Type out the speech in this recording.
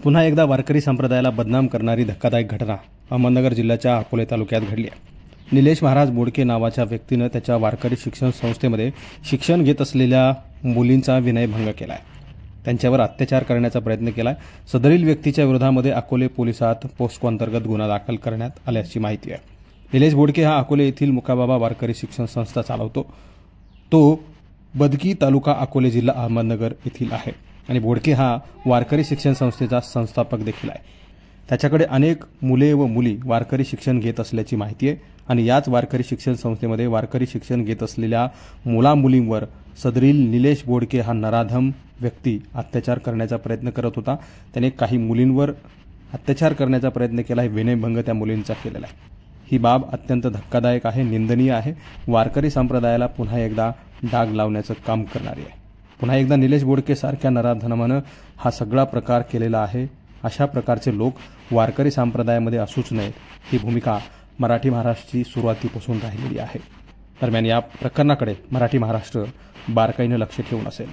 पुन्हा एकदा वारकरी संप्रदायाला बदनाम करणारी धक्कादायक घटना अहमदनगर जिल्ह्याच्या अकोले तालुक्यात घडली आहे। निलेश महाराज बोडके नावाच्या व्यक्तीनं त्याच्या वारकरी शिक्षण संस्थेमध्ये शिक्षण घेत असलेल्या मुलींचा विनयभंग केलाय, त्यांच्यावर अत्याचार करण्याचा प्रयत्न केलाय। सदरील व्यक्तीच्या विरोधामध्ये अकोले पोलिसात पोस्को अंतर्गत गुन्हा दाखल करण्यात आल्याची माहिती आहे। निलेश बोडके हा अकोले येथील मुकाबाबा वारकरी शिक्षण संस्था चालवतो। तो बदकी तालुका अकोले जिल्हा अहमदनगर येथील आहे आणि बोडके हा वारकरी शिक्षण संस्थेचा संस्थापक देखील आहे। त्याच्याकडे अनेक मुले व मुली वारकरी शिक्षण घेत असल्याची माहिती आहे आणि याच वारकरी शिक्षण संस्थेमध्ये वारकरी शिक्षण घेत असलेल्या मुलामुलींवर सदरील निलेश बोडके हा नराधम व्यक्ती अत्याचार करण्याचा प्रयत्न करत होता। त्याने काही मुलींवर अत्याचार करण्याचा प्रयत्न केला आहे, विनयभंग त्या मुलींचा केलेला आहे। ही बाब अत्यंत धक्कादायक आहे, निंदनीय आहे, वारकरी संप्रदायाला पुन्हा एकदा डाग लावण्याचं काम करणारी आहे। पुन्हा एकदा निलेश बोडके सारख्या नराधमानं हा सगळा प्रकार केलेला आहे। अशा प्रकारचे लोक वारकरी संप्रदायामध्ये असूच नयेत, ही भूमिका मराठी महाराष्ट्राची सुरुवातीपासून राहिलेली आहे। दरम्यान या प्रकरणाकडे मराठी महाराष्ट्र बारकाईने लक्ष ठेवून असेल।